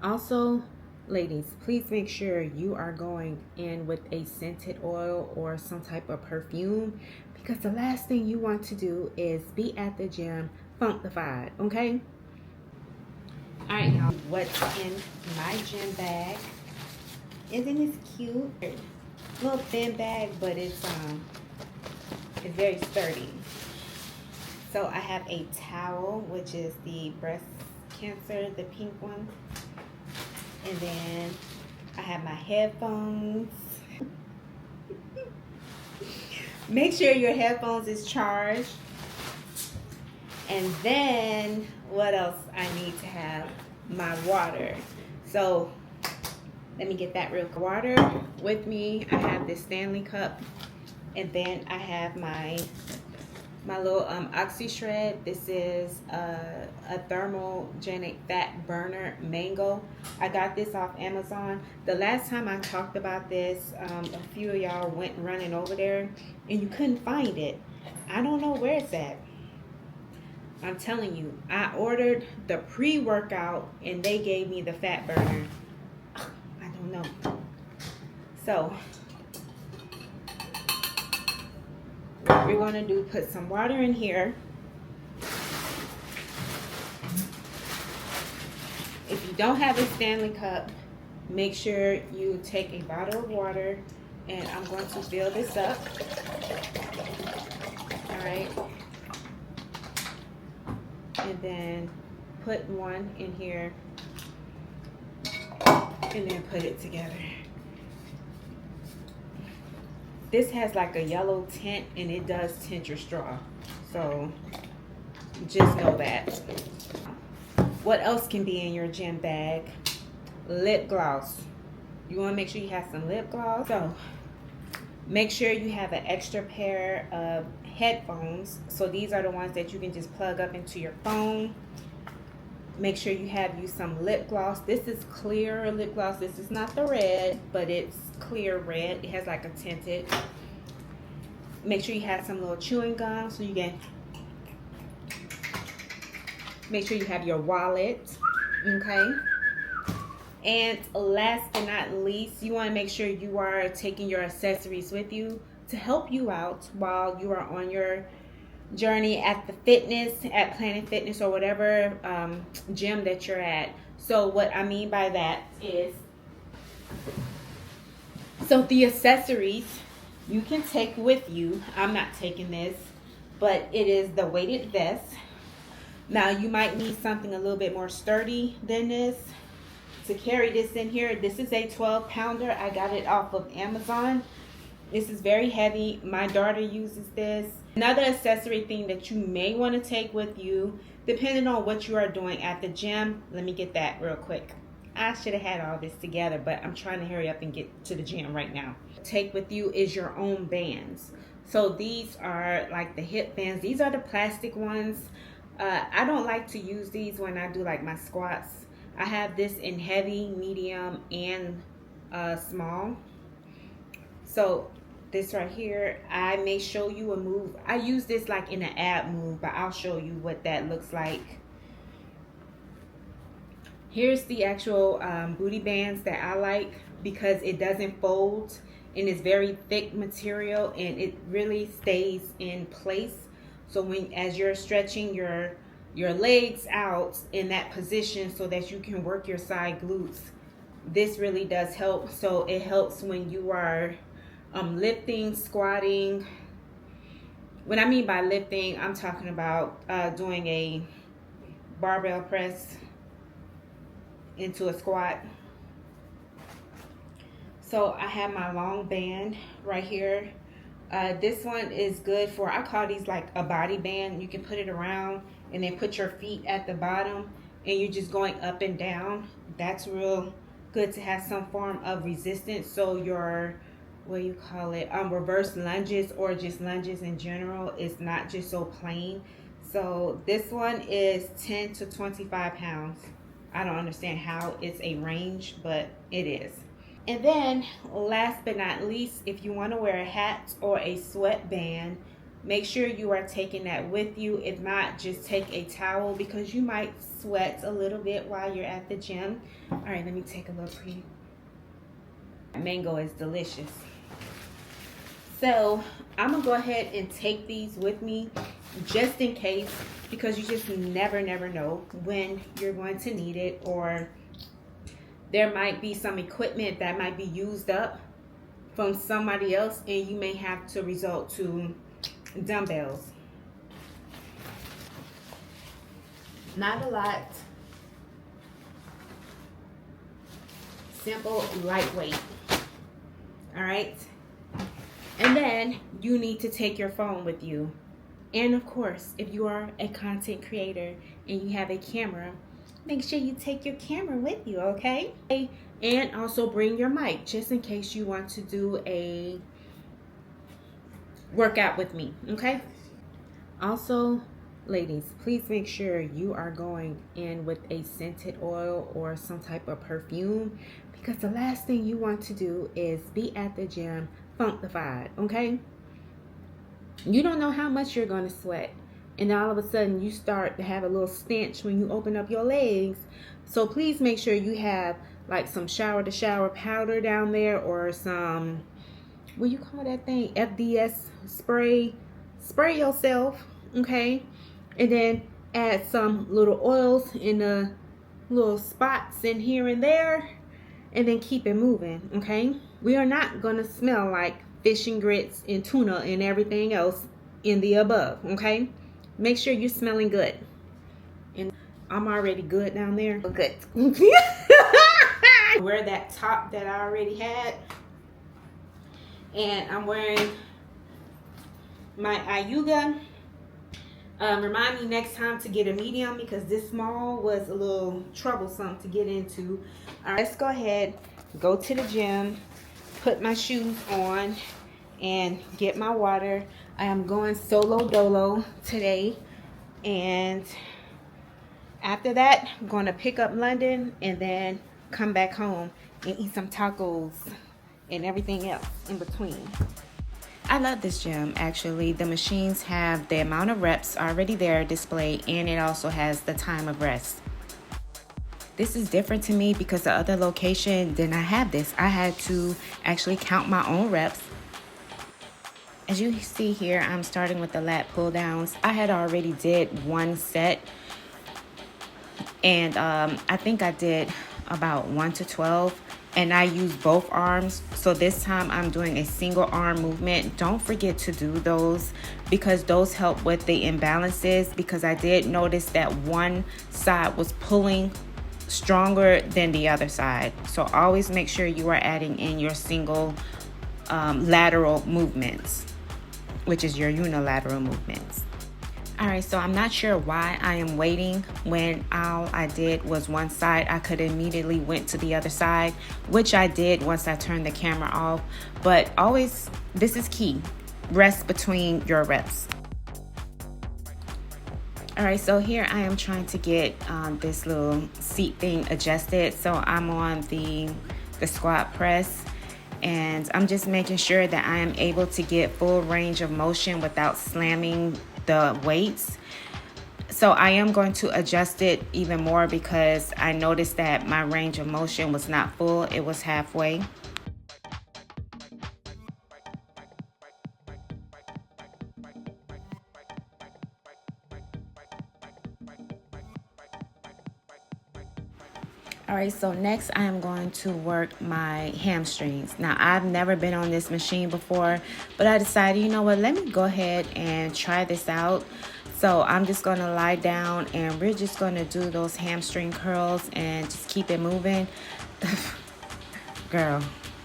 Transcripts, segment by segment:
Also, ladies, please make sure you are going in with a scented oil or some type of perfume, because the last thing you want to do is be at the gym funkified, okay? All right, y'all, what's in my gym bag? Isn't this cute? Little thin bag, but it's very sturdy. So I have a towel, which is the breast cancer, the pink one. And then I have my headphones. Make sure your headphones is charged. And then what else I need to have? My water. So let me get that real quick. Water with me. I have this Stanley cup. And then I have my little Oxy Shred. This is a thermogenic fat burner mango. I got this off Amazon. The last time I talked about this, a few of y'all went running over there and you couldn't find it. I don't know where it's at. I'm telling you, I ordered the pre-workout and they gave me the fat burner. I don't know. So what we're going to do, put some water in here. If you don't have a Stanley cup, make sure you take a bottle of water, and I'm going to fill this up. All right. And then put one in here, and then put it together. This has like a yellow tint, and it does tint your straw. So just know that. What else can be in your gym bag? Lip gloss. You want to make sure you have some lip gloss. So make sure you have an extra pair of headphones. So these are the ones that you can just plug up into your phone. Make sure you have some lip gloss. This is clear lip gloss. This is not the red, but it's clear red. It has like a tinted. Make sure you have some little chewing gum so you can. Make sure you have your wallet, okay? And last but not least, you want to make sure you are taking your accessories with you to help you out while you are on your journey at the fitness, at Planet Fitness or whatever gym that you're at. So what I mean by that is, so the accessories you can take with you. I'm not taking this, but it is the weighted vest. Now you might need something a little bit more sturdy than this to carry this in here. This is a 12-pounder. I got it off of Amazon. This is very heavy. My daughter uses this. Another accessory thing that you may want to take with you, depending on what you are doing at the gym. Let me get that real quick. I should have had all this together, but I'm trying to hurry up and get to the gym right now. Take with you is your own bands. So these are like the hip bands. These are the plastic ones. I don't like to use these when I do like my squats. I have this in heavy, medium, and small. So this right here, I may show you a move. I use this like in an ab move, but I'll show you what that looks like. Here's the actual booty bands that I like, because it doesn't fold and it's very thick material and it really stays in place. So as you're stretching your legs out in that position so that you can work your side glutes, this really does help. So it helps when you are lifting, squatting. When I mean by lifting, I'm talking about doing a barbell press into a squat. So I have my long band right here. This one is good for, I call these like a body band. You can put it around and then put your feet at the bottom and you're just going up and down. That's real good to have some form of resistance. So your, what do you call it, reverse lunges or just lunges in general is not just so plain. So this one is 10 to 25 pounds. I don't understand how it's a range, but it is. And then last but not least, if you want to wear a hat or a sweatband, make sure you are taking that with you. If not, just take a towel because you might sweat a little bit while you're at the gym. All right, let me take a little preview. Mango is delicious. So I'm gonna go ahead and take these with me just in case, because you just never know when you're going to need it, or there might be some equipment that might be used up from somebody else and you may have to resort to dumbbells. Not a lot. Simple, lightweight. All right. And then you need to take your phone with you. And of course, if you are a content creator and you have a camera, make sure you take your camera with you, okay? And also bring your mic just in case you want to do a workout with me, okay? Also, ladies, please make sure you are going in with a scented oil or some type of perfume, because the last thing you want to do is be at the gym funkified, okay? You don't know how much you're going to sweat, and all of a sudden you start to have a little stench when you open up your legs. So please make sure you have like some shower to shower powder down there, or some, what do you call that thing, FDS spray. Spray yourself, okay? And then add some little oils in the little spots in here and there, and then keep it moving, okay? We are not gonna smell like fish and grits and tuna and everything else in the above, okay? Make sure you're smelling good. And I'm already good down there. Good. Wear that top that I already had, and I'm wearing my Ayuga. Remind me next time to get a medium, because this small was a little troublesome to get into. All right, let's go ahead, go to the gym, put my shoes on, and get my water. I am going solo dolo today, and after that I'm going to pick up London and then come back home and eat some tacos and everything else in between. I love this gym. Actually, the machines have the amount of reps already there displayed, and it also has the time of rest. This is different to me because the other location did not have this. I had to actually count my own reps. As you see here, I'm starting with the lat pull downs. I had already did one set, and I think I did about 1 to 12. And I use both arms. So this time I'm doing a single arm movement. Don't forget to do those, because those help with the imbalances, because I did notice that one side was pulling stronger than the other side. So always make sure you are adding in your single lateral movements, which is your unilateral movements. All right, so I'm not sure why I am waiting when all I did was one side. I could immediately went to the other side, which I did once I turned the camera off. But always, this is key, rest between your reps. All right, so here I am trying to get this little seat thing adjusted. So I'm on the squat press, and I'm just making sure that I am able to get full range of motion without slamming the weights. So I am going to adjust it even more, because I noticed that my range of motion was not full, it was halfway. All right, so next I am going to work my hamstrings. Now, I've never been on this machine before, but I decided, you know what, let me go ahead and try this out. So I'm just going to lie down, and we're just going to do those hamstring curls and just keep it moving. Girl,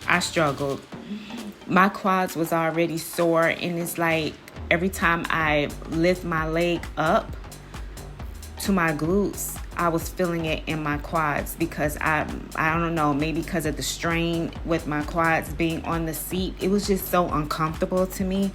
I struggled. My quads was already sore, and it's like every time I lift my leg up to my glutes, I was feeling it in my quads, because I don't know, maybe because of the strain with my quads being on the seat. It was just so uncomfortable to me.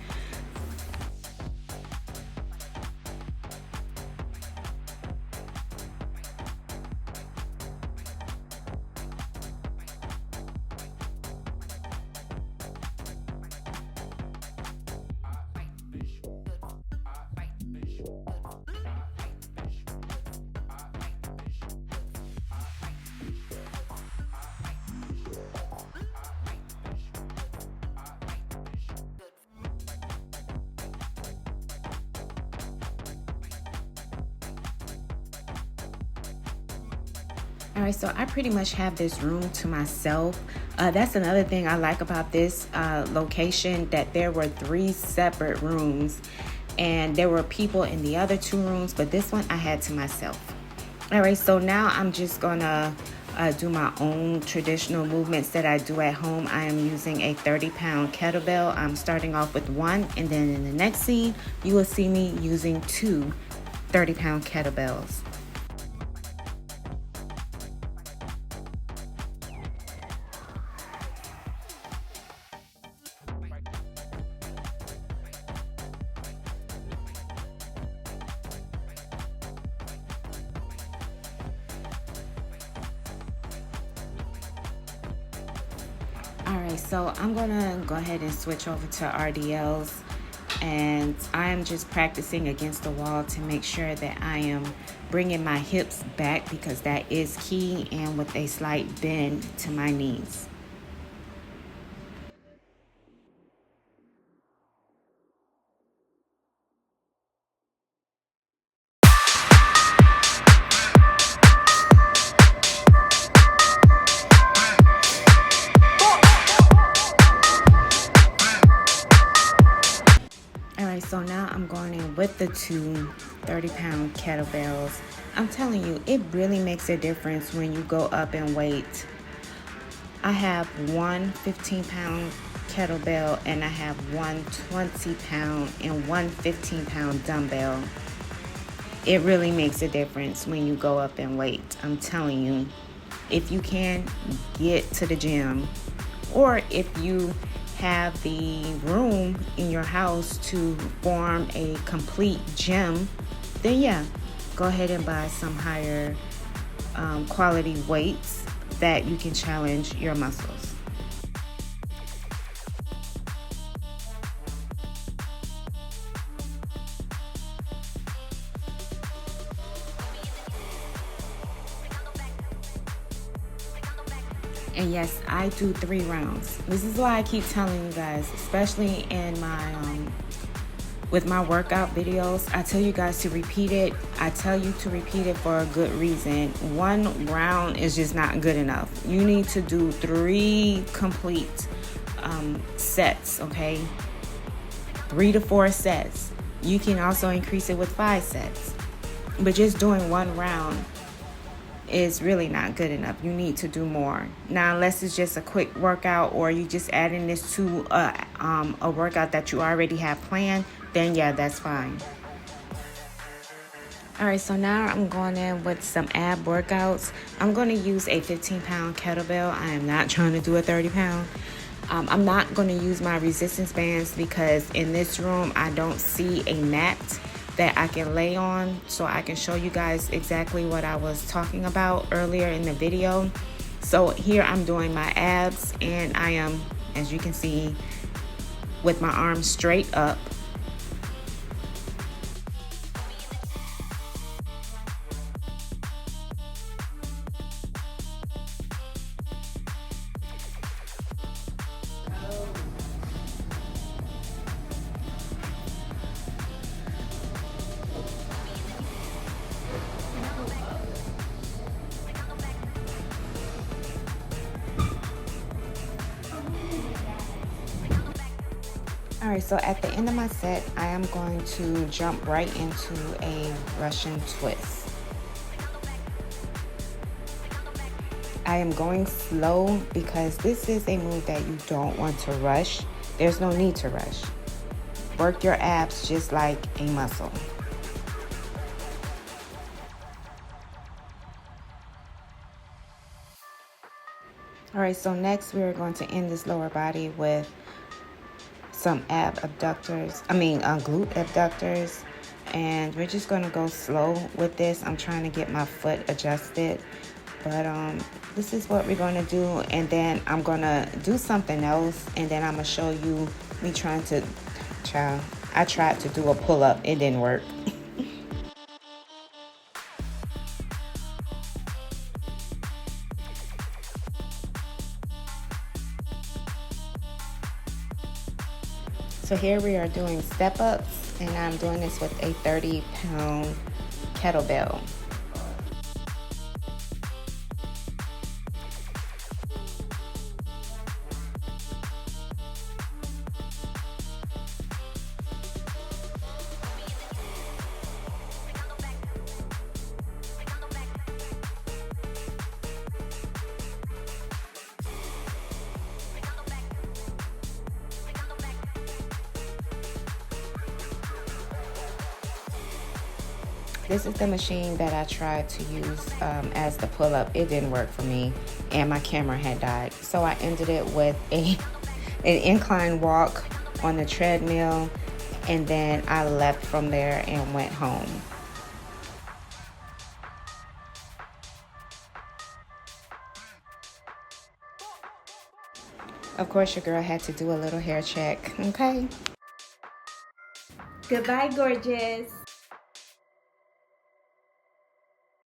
All right, so I pretty much have this room to myself. That's another thing I like about this location, that there were 3 separate rooms and there were people in the other 2 rooms, but this one I had to myself. All right, so now I'm just gonna do my own traditional movements that I do at home. I am using a 30-pound kettlebell. I'm starting off with 1, and then in the next scene, you will see me using 2 30-pound kettlebells. Alright, so I'm gonna go ahead and switch over to RDLs, and I'm just practicing against the wall to make sure that I am bringing my hips back, because that is key, and with a slight bend to my knees. Alright, so now I'm going in with the 2 30-pound kettlebells. I'm telling you, it really makes a difference when you go up in weight. I have one 15-pound kettlebell, and I have one 20-pound and one 15-pound dumbbell. It really makes a difference when you go up in weight. I'm telling you, if you can, get to the gym, or if you have the room in your house to form a complete gym, then yeah, go ahead and buy some higher quality weights that you can challenge your muscles. And yes, I do 3 rounds. This is why I keep telling you guys, especially in my with my workout videos, I tell you guys to repeat it. I tell you to repeat it for a good reason. 1 round is just not good enough. You need to do 3 complete sets, okay? 3 to 4 sets. You can also increase it with 5 sets. But just doing 1 round is really not good enough. You need to do more. Now, unless it's just a quick workout, or you just adding this to a workout that you already have planned, then yeah, that's fine. All right, so now I'm going in with some ab workouts. I'm going to use a 15-pound kettlebell. I am not trying to do a 30-pound. I'm not going to use my resistance bands, because in this room I don't see a mat that I can lay on, so I can show you guys exactly what I was talking about earlier in the video. So here I'm doing my abs, and I am, as you can see, with my arms straight up. All right, so at the end of my set, I am going to jump right into a Russian twist. I am going slow because this is a move that you don't want to rush. There's no need to rush. Work your abs just like a muscle. All right, so next we're going to end this lower body with some glute abductors, and we're just going to go slow with this. I'm trying to get my foot adjusted, but this is what we're going to do, and then I'm going to do something else, and then I'm going to show you me I tried to do a pull-up. It didn't work. So here we are doing step-ups, and I'm doing this with a 30-pound kettlebell. This is the machine that I tried to use as the pull-up. It didn't work for me, and my camera had died. So I ended it with an incline walk on the treadmill, and then I left from there and went home. Of course, your girl had to do a little hair check, okay? Goodbye, gorgeous.